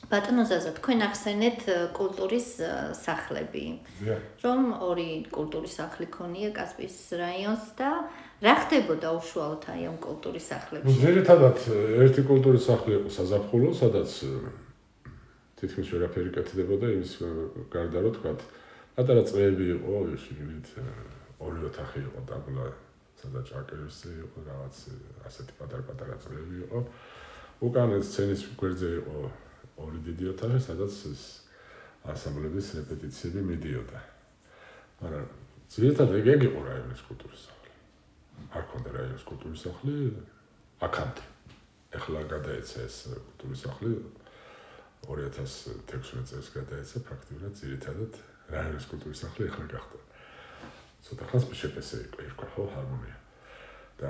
ბატონო ზაზა, თქვენ ახსენეთ კულტურის სახლები. რომ ორი კულტურის სახლი ქონია კასპიის რაიონს და რა ხდებოდა უშუალოდ აი ამ კულტურის სახლებში? ძირითადად ერთი კულტურის სახლი იყო საზაფხულო, სადაც თითქმის ვერაფერი კეთდებოდა იმის გარდა რომ თქვა პატარა წრეები იყო, ისინი ორი ოთახი იყო დაბლა, სადაც აკერვისი იყო რაღაც ასეთი პატარა წრეები იყო. უკან სცენის გვერდზე იყო ორი დიდი ოთახი, სადაც ასამბლეების რეპეტიციები მიდიოდა. მაგრამ ძირითადად ეგ იყო რაიონის კულტურის სახლი. არ ქონდა რაიონის კულტურის სახლი აქამდე. ეხლა გადაეცა ეს კულტურის სახლი 2016 წელს გადაეცა ფაქტიურად ძირითადად რაიონის კულტურის სახლი ეხლა გახდა. ცოტა ხანს შეფესე იყო ერქვა ხო ჰარმონია. და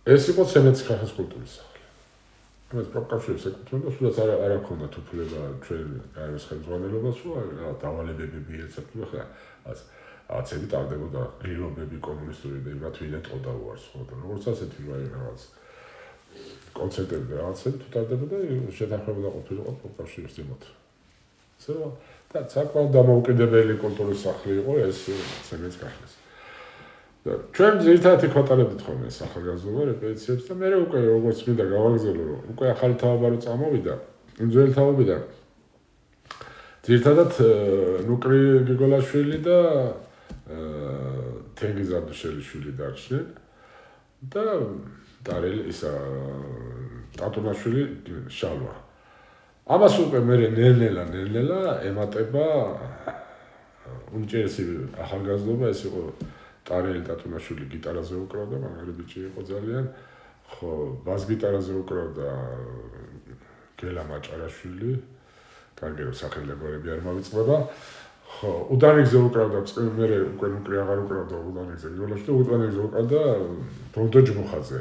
ეს იყო ცემენტის კულტურის სახლი. ეს პროფესიებს ეკუთვნოდა, სულაც არ აქვს თუფლება ჩვენ რაიონის ხელმძღვანელობას, რომ დავალებები მიეცემდა ხა აცები ტარდებოდა გრილობები კომუნისტური და იმათ ვინეტყოდა უარს ხო და როგორც ასეთი რაღაც კონცერტები რაღაცები თუ ტარდებოდა შეთანხმებოდა ყოფილიყო პროფესიებს იმათ. ესე რომ და საკმაოდ დამოუკიდებელი კულტურის სახლი იყო ეს ცემენტის კახლის. და ჩვენ ძირითადად ვატარებდით ხოლმე ახალგაზრდა რეპეტიციებს და მე უკვე როგორც მინდა გავაგზავნო რომ უკვე ახალი თაობა რო წამოვიდა ძველი თაობიდან ძირითადად ნუკრი გიგოლაშვილი და თენგიზ აბდუშელიშვილი დარჩნენ და დარელი ისა ტატუნაშვილი შალვა ამას უკვე მე ნელ-ნელა ემატება უმჯერესი ახალგაზრდობა ეს იყო ტარელი ტატუნაშვილი გიტარაზე უკრავდა, მაგარი ბიჭი იყო ძალიან. ხო, ბას გიტარაზე უკრავდა გელა მაჭარაშვილი. კარგი რომ სახელებები არ მოვიწყდება. ხო, უდანიგზე უკრავდა, მე უკვე ნუკრი აღარ უკრავდა უდანიგზე. გიგოლაში და უდანიგზე უკრავდა ბონდო ჯმუხაძე.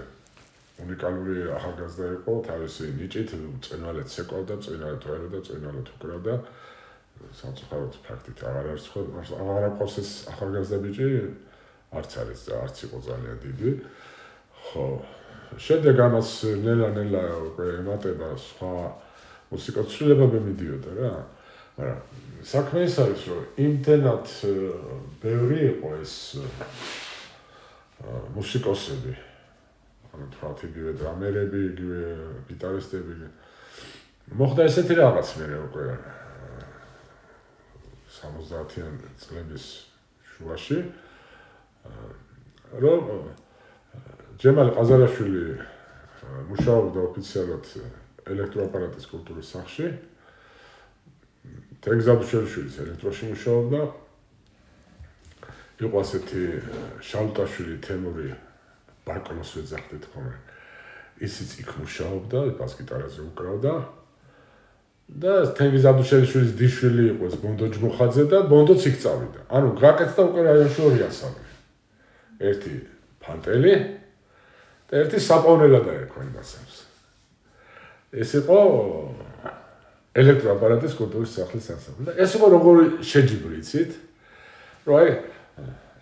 უნიკალური ახალგაზრდა იყო, თავისი ნიჭით წინვალეთ ცეკვავდა, წინვალეთ ვეროდა, წინვალეთ უკრავდა. სამწუხაროდ ფაქტით აღარ არის ხო, აღარ აქვს ეს ახალგაზრდა ბიჭი. არც არის და არც იყო ძალიან დიდი. ხო, შემდეგ ამას ნელა-ნელა უკვე ემატება სხვა მუსიკოს ცვლილებები მიდიოდა რა. მაგრამ საქმე ის არის, რომ იმდენად ბევრი იყო ეს მუსიკოსები. ანუ თქვათ იგივე დრამერები, იგივე გიტარისტები. მოხდა ესეთი რაღაც მე უკვე 70-იან წლების შუაში. რომ ჯემალ ყაზარაშვილი მუშაობდა ოფიციალურად ელექტროაპარატის კულტურის სახლში. თენგიზ აბდუშელიშვილიც ელექტროში მუშაობდა. იყო ასეთი შალუტაშვილი თემური ბაკონოს ვეძახდით ხოლმე. ისიც იქ მუშაობდა, ბას გიტარაზე უკრავდა. და თენგიზ აბდუშელიშვილის დიშვილი იყო ეს ბონდო ჯმუხაძე და ბონდოც იქ წავიდა. ანუ გაკეთდა უკვე რაიონში ორი ასამბლე. ერთი ფანტელი და ერთი საპოვნელად დაერქვა იმასებს. ეს იყო ელექტროაპარატის კულტურის სახლის ასამბლე. და ეს იყო როგორი შეჯიბრი იცით? რომ აი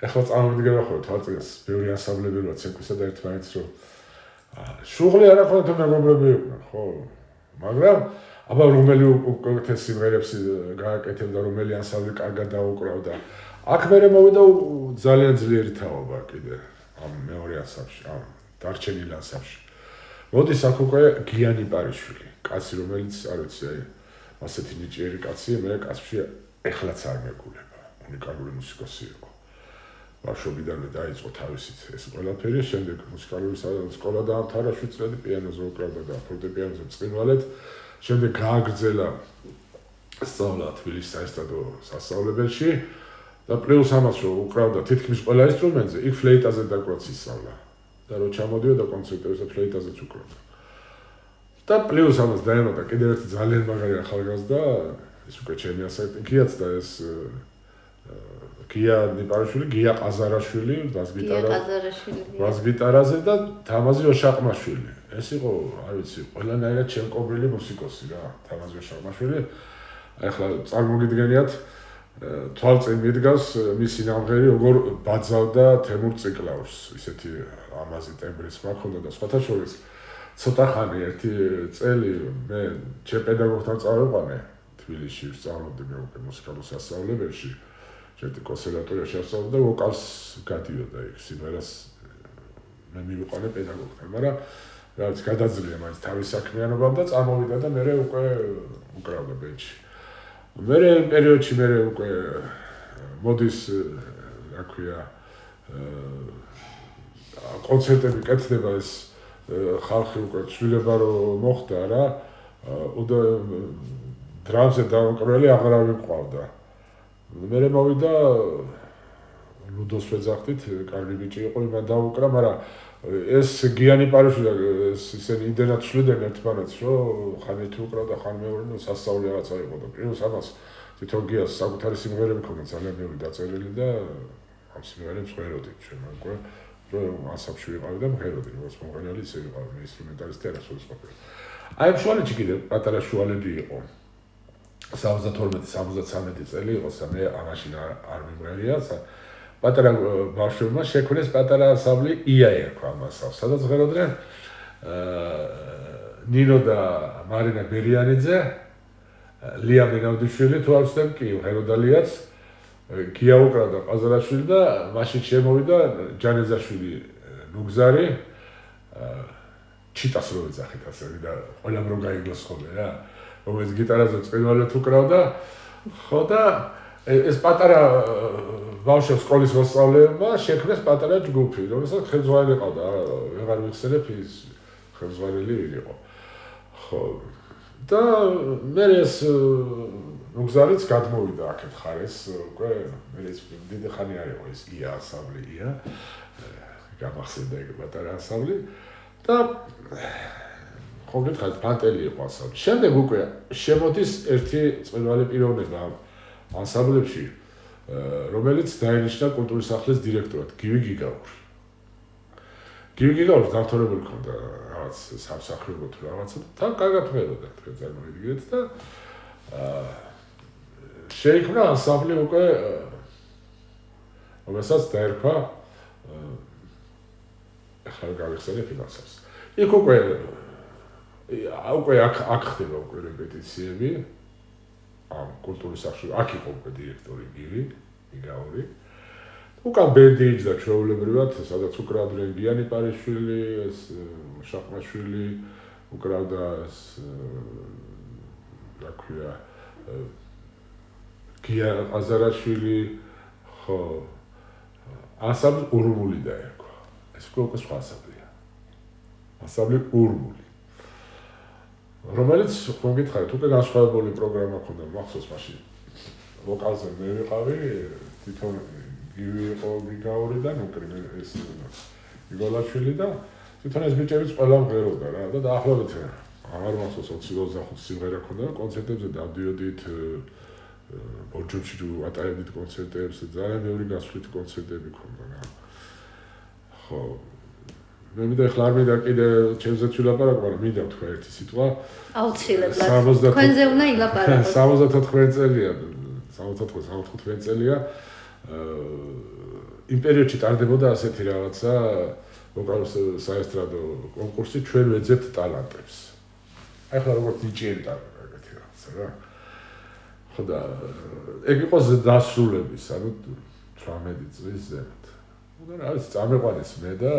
ეხლა წარმოვიდგება ხო თვალწინს ბევრი ასამბლები როა ცეკვისა და ერთმანეთს რომ შუღლი არ აქვს თუ მეგობრები იყვნენ ხო? მაგრამ აბა რომელი უკეთეს სიმღერებს გააკეთებდა, რომელი ასამბლე კარგად დაუკრავდა. აქ მერე მოვიდა ძალიან ძლიერი თაობა კიდე ამ მეორე ასამბლეში, ამ დარჩენილ ასამბლეში. მოდის აქ უკვე გიანი პარიშვილი, კაცი რომელიც არ ვიცი, აი ასეთი ნიჭიერი კაცია, მე კაცში ეხლაც არ მეგულება. უნიკალური მუსიკოსი იყო. ბავშვობიდანვე დაიწყო თავისით ეს ყველაფერი, შემდეგ მუსიკალური სკოლა დაამთავრა 7 წლები პიანოზე უკრავდა და ფორტეპიანოზე ბრწყინვალედ. შემდეგ გააგრძელა სწავლა თბილისის საესტრადო სასწავლებელში. და პლუს ამას რომ უკრავდა თითქმის ყველა ინსტრუმენტზე, იქ ფლეიტაზე დაკვრაც ისწავლა. და რო ჩამოდიოდა კონცერტებზე ფლეიტაზეც უკრავდა. და პლუს ამას დაემატა კიდევ ერთი ძალიან მაგარი ახალგაზრდა, ეს უკვე ჩემი ასაკის და ეს გია ნიპარაშვილი, გია ყაზარაშვილი, ბას გიტარაზე და თამაზი ოშაყმაშვილი. ეს იყო, არ ვიცი, ყველანაირად ჩემკობრილი მუსიკოსი რა, თამაზი ოშაყმაშვილი. ახლა წარმოგიდგენიათ თვალწინ მიდგას მისი ნამღერი როგორ ბაძავდა თემურ ციკლაურს ისეთი ამაზი ტემბრის ხმა ქონდა და სხვათა შორის ცოტა ხანი ერთი წელი მე ჩემ პედაგოგთან წავიყვანე თბილისში ვსწავლობდი მე უკვე მუსიკალურ სასწავლებელში ჩემი კონსერვატორიაში ვსწავლობდა ვოკალს გადიოდა იქ სიმღერას მე მივიყვანე პედაგოგთან მაგრამ რაც გადაძლია მაინც თავის საქმიანობამ და წამოვიდა და მე უკვე უკრავდა ბენჩი მე პერიოდში მე უკვე მოდის რა ქვია კონცერტები კეთდება ეს ხალხი უკვე ცვლილება რომ მოხდა რა და დრამზე დაუკრელი აღარავი მყავდა მე მოვიდა ლუდოს ვეძახდით კარგი ბიჭი იყო იმან დაუკრა მაგრამ ეს გიანი პარიშვილი ისინი იმდენად ცვლიდნენ ერთმანეთს რომ ხანი თუ უკრავდა ხანი მეორე სასწაული რაღაცა იყო და პირველს ამას თვითონ გიას საკუთარი სიმღერები ქონდა ძალიან ბევრი დაწერილი და ამ სიმღერებს ხვეროდით ჩვენ უკვე რომ ასაფში ვიყავი და მღეროდი როგორც მომღერალი ისე ვიყავი ინსტრუმენტალისტი არასოდეს ყოფილი აი ამ შუალედში კიდე პატარა შუალედი იყო 72-73 წელი იყო მე ამაში არ მიმღერია პატარა ბავშვებმა შექმნეს პატარა ანსამბლი ია ერქვა ამასავს სადაც ღეროდნენ ნინო და მარინა ბერიანიძე ლია მენავდიშვილი თუ არ ვცდები კი ღეროდალიაც გია უკრავდა ყაზარაშვილი და მაშინ შემოვიდა ჯანეზაშვილი ნუგზარი ჩიტას რო ეძახით ასე და ყველამ რო გაიგოს ხოლმე რა რომელიც გიტარაზე წვენვალეთ უკრავდა ხო და ეს პატარა ბავშვებს სკოლის მოსწავლეებმა შექმნეს პატარა ჯგუფი რომელსაც ხელმძღვანელი ყავდა ვეღარ ვიხსენებ ის ხელმძღვანელი ვინ იყო ხო და მე ეს ნუგზარიც გადმოვიდა აქეთ ხარეს უკვე მე ეს დიდი ხანი არ იყო ეს ია ანსამბლი ია გამახსენდა ეგ პატარა ანსამბლი და კონკრეტულად პანტელი იყო ანსამბლი შემდეგ უკვე შემოდის ერთი წვენვალი პიროვნება ანსამბლებში რომელიც დაინიშნა კულტურის სახლის დირექტორად გივი გიგაური გივი გიგაური დამთავრებული ჰქონდა რაღაც სამსახიობო თუ რაღაცა და კარგად მღეროდა თქვენ წარმოვიდგინეთ და შეიქმნა ანსამბლი უკვე რომელსაც დაერქვა ახლა გავიხსენებ იმასაც იქ უკვე აქ ხდება უკვე რეპეტიციები ამ კულტურის სახლში აქ იყო უკვე დირექტორი გივი გიგაური უკან ბენდი იჯდა ჩვეულებრივად სადაც უკრავდნენ გიანი პარიშვილი ეს შაყმაშვილი უკრავდა ეს რა ქვია გია ყაზარაშვილი ხო ანსამბლი ურმული დაერქვა ეს უკვე სხვა ანსამბლია ანსამბლი ურმული რომელიც ხომ გითხარით უკვე განსხვავებული პროგრამა ქონდა მახსოვს მაშინ ვოკალზე მე ვიყავი თვითონ გივი იყო გიგაური და ნუკრი ეს იგოლაშვილი და თვითონ ეს ბიჭებიც ყველა მღეროდა რა და დაახლოებით აღარ მახსოვს 20-25 სიმღერა ქონდა კონცერტებზე დავდიოდით ბორჯომში ვატარებდით კონცერტებს ძალიან ბევრი გასვლითი კონცერტები ქონდა რა ხო მე მინდა ახლა არ მინდა კიდე ჩემზე ვილაპარაკო, მაგრამ მინდა თქვა ერთი სიტყვა. აუცილებლად. თქვენზე უნდა ილაპარაკო. 74 წელია, 74-75 წელია. იმ პერიოდში ტარდებოდა ასეთი რაღაცა, ვოკალის საესტრადო კონკურსი ჩვენ ვეძებთ ტალანტებს. ახლა როგორც ნიჭიერი ტალანტი ეგეთი რაღაცა რა. ხო და ეგ იყო დასრულების, ანუ 18 წლის ზემოთ. და რა ვიცი, წამეყვანეს მე და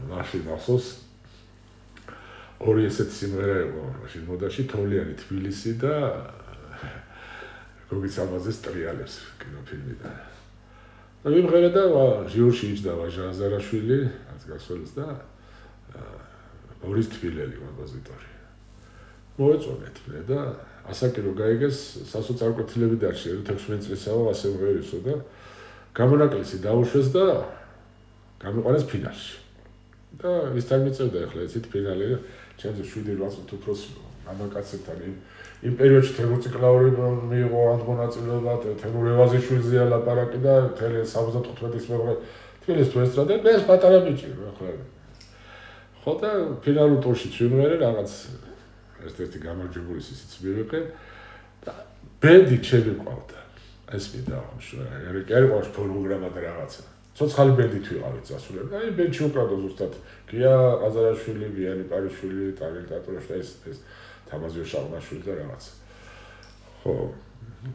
მაშინ ახსოვს ორი ესეთი სიმღერა იყო მაშინ მოდაში თოვლიანი თბილისი და გოგის ამაზეს ტრიალებს კინოფილმიდან. და ვიმღერე და ჟიურში იჯდა ვაჟა აზარაშვილი, რაც გასვლის და ბორის თბილელი კომპოზიტორი. მოეწონეთ მე და ასაკი რო გაიგეს სასოწარკვეთილები დარჩა 16 წლისაო ასე მღერისო და გამონაკლისი დაუშვეს და გამიყვანეს ფინალში. და ვისთან მიწევდა ახლა ესეთ ფინალი ჩემზე 7-8 წუთი უფროს ამაკაცებთან იმ პერიოდში თემურ ციკლაური მიიღო მონაწილეობა თემურ ევაზიშვილზე ლაპარაკი და 75-ის მერე თბილისის თუ ესტრადა და ეს პატარა ბიჭი ახლა ხო და ფინალურ ტურში ვიმღერე რაღაც ერთ-ერთი გამარჯვებული ისიც მივიყე და ბენდი ჩემი ყავდა ეს მინდა აღნიშნო არ იყო ფონოგრამა და რაღაცა ცოცხალი ბენდით ვიყავით წასულები. და ბენდში უკრავდა ზუსტად გია ყაზარაშვილი, გიანი პარიშვილი, ტარელ ტატროშ და ეს თამაზიო შაღნაშვილი და რაღაც. ხო.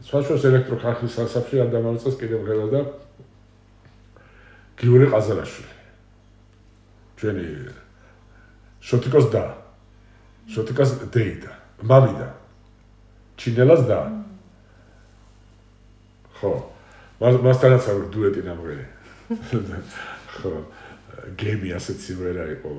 სხვაშორის ელექტროქარხის სასაფში არ დამალწეს კიდევ ღელა და გიური ყაზარაშვილი. ჩვენი შოტიკოს და შოტიკას დეიდა, მამიდა. ჩინელას და ხო. მასთანაც არ დუეტი ნამღერი. ხო. გემი ასეთ სიმღერა იყო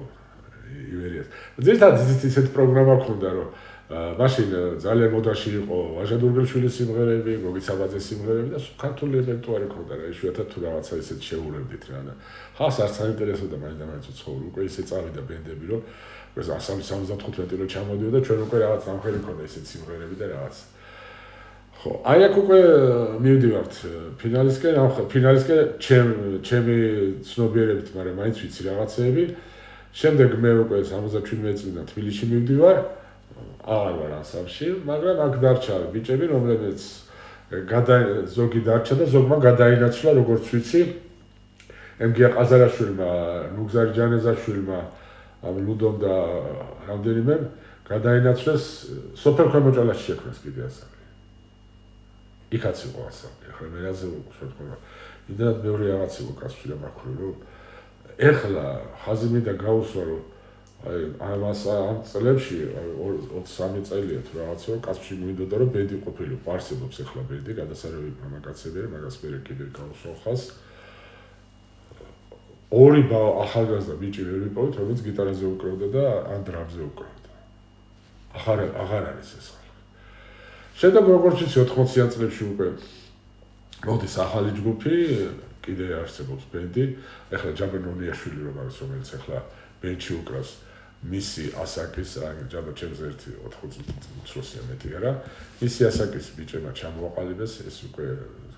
ივერიას. ზოგადად ისეთ პროგრამა ქონდა რომ მაშინ ძალიან მოდაში იყო ვაჟა დურგელშვილის სიმღერები, გოგი საბაძეს სიმღერები და ქართული რეპერტუარი ქონდა რა, იშვიათად თუ რაღაცა ისეთ შეურევდით რა და ხას არც საინტერესოა მაინც უცხოური, უკვე ისე წავიდა ბენდები რომ 175 რო ჩამოდიოდა ჩვენ უკვე რაღაც ამხელი ქონდა ისეთ სიმღერები და რაღაც. ხო, აი აქ უკვე მივდივართ ფინალისკენ, ფინალისკენ ჩემი ცნობიერებით, მაგრამ მაინც ვიცი რაღაცეები. შემდეგ მე უკვე 77 წლიდან თბილისში მივდივარ. აღარ ვარ ასამში, მაგრამ აქ დარჩა ბიჭები, რომლებიც ზოგი დარჩა და ზოგმა გადაინაცვლა, როგორც ვიცი, ემგია ყაზარაშვილმა, ნუგზარი ჯანეზაშვილმა, ლუდომ და რამდენიმე გადაინაცვლეს სოფელ ქვემოჭალაში შექმნეს კიდე ასამი. იქაც იყო ასამი, ახლა მე რაზე ვუყურებ, იმდენად ბევრი რაღაც იყო კაცი და მაქვე, რომ ეხლა ხაზი მინდა გაუსვა, რომ ამ წლებში 23 წელია თუ რაღაცა კაცში მინდოდა რომ ბენდი ყოფილი პარსებობს ეხლა ბენდი გადასარევი მამაკაცები მაგას მე კიდე გავსოხას ორი ახალგაზრდა ბიჭი ვერ ვიპოვეთ რომელიც გიტარაზე უკრავდა და ან დრამზე უკრავდა აღარ არის ეს შემდეგ როგორც ვიცი 80-იან წლებში უკვე მოდის ახალი ჯგუფი კიდე არსებობს ბენდი ეხლა ჯაბერნონიაშვილი რომ არის რომელიც ეხლა ბენდში უკრავს მისი ასაკის ჯაბა ჩემს ერთი 80 მეტი არა მისი ასაკის ბიჭებმა ჩამოაყალიბეს ეს უკვე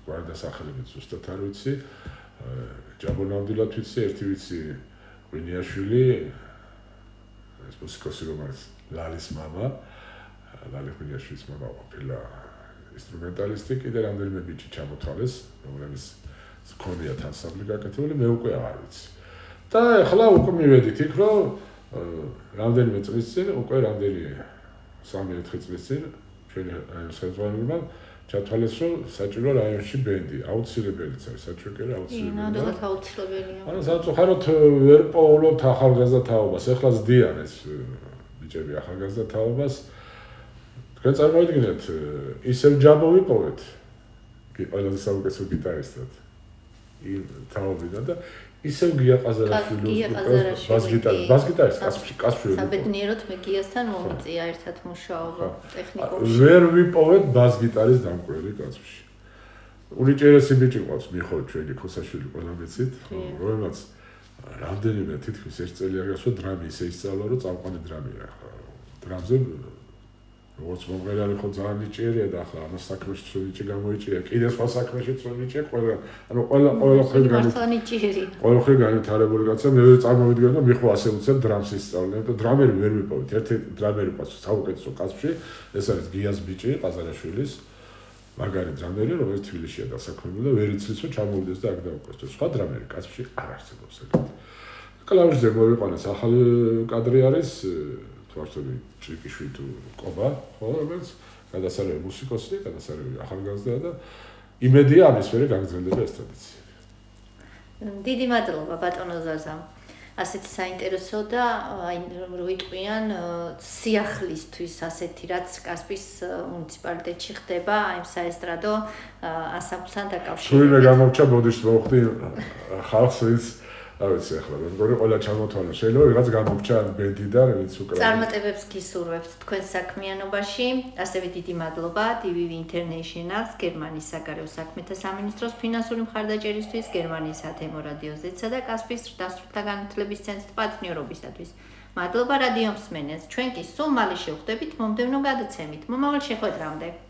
გვარდასახელებით ზუსტად არ ვიცი ჯაბონამდვილად ვიცი ერთი ვიცი ღვინიაშვილი ეს მუსიკოსი რომ არის ლალის მამა ლალი ღვინიაშვილის მამა ყოფილა ინსტრუმენტალისტი კიდე რამდენიმე ბიჭი ჩამოთვალეს რომლებიც ჰქონიათ ანსამბლი გაკეთებული მე უკვე არ ვიცი და ახლა უკვე მივედით იქ რომ რამდენიმე წლის წინ უკვე რამდენი 3-4 წლის წინ ჩვენი საზღვარგარეთ ჩათვალეს რომ საჭირო რაიონში ბენდი აუცილებელიც არის საჭირო კი აუცილებელია ნამდვილად აუცილებელია ანუ საერთოდ ვერ პოულობთ ახალგაზრდა თაობას ეხლა ზდიან ეს ბიჭები ახალგაზრდა თაობას თქვენ წარმოიდგინეთ ისევ ჯაბო ვიპოვეთ კი ყველაზე საუკეთესო გიტარისტად იმ თაობიდან და ისევ გია ყაზარაშვილი ბას-გიტარისტი კაცი საბედნიეროდ მე გიასთან მომიწია ერთად მუშაობა ტექნიკუმში ვერ ვიპოვეთ ბას-გიტარის დამკვირვებელი კაცში უნიჭერესი ბიჭი ყავს მიხო ჩვენი ქოსაშვილი ყველა მეცით რომელმაც რამდენიმე თითქმის 1 წელი არ გასვა დრამი ისე ისწავლა რომ წამყვანი დრამია ახლა დრამზე როგორც მომღერალი ხო ძალიან ნიჭიერია და ახლა ამას საქმეში თუ ნიჭი გამოიჭია კიდე სხვა საქმეში თუ ნიჭია ყველა ანუ ყველა განვითარებული კაცია მე ვერ წარმოვიდგენ და მიხო ასე უცებ დრამს ისწავლენ და დრამერი ვერ ვიპოვეთ ერთი დრამერი ყავს საუკეთესო კაცში ეს არის გიას ბიჭი ყაზარაშვილის მაგარი დრამერი რომელიც თბილისშია დასაქმებული და ვერ იცის რომ ჩამოვიდეს და აქ დაუკვეს სხვა დრამერი კაცში არ არსებობს ეგრეთ კლავიშზე მოვიყვანეს ახალი კადრი არის თვარწოდი ჭრიკიშვილი თუ ყობა, ხო, რომელიც გადასარევი მუსიკოსი, გადასარევი ახალგაზრდა და იმედია ამის მერე გაგრძელდება ეს ტრადიცია. დიდი მადლობა ბატონო ზაზა. ასეთი საინტერესო და აი რო იტყვიან სიახლისთვის ასეთი რაც კასპის მუნიციპალიტეტში ხდება, აი საესტრადო ასამბლთან დაკავშირებით. თუ მე გამოვჭა ბოდიშს მოვხდი ხალხს ვის არ ვიცი ახლა როგორი ყველა ჩამოთვალა შეიძლება ვიღაც გამოვჭა ბენდიდან ვინც უკრავდა წარმატებებს გისურვებთ თქვენ საქმიანობაში ასევე დიდი მადლობა DVV International-ს გერმანიის საგარეო საქმეთა სამინისტროს ფინანსური მხარდაჭერისთვის გერმანიის ათემო რადიოზეცსა და კასპის დასრულთა განათლების ცენტრის პარტნიორობისათვის მადლობა რადიო მსმენელს ჩვენ კი სულ მალე შევხვდებით მომდევნო გადაცემით მომავალ შეხვედრამდე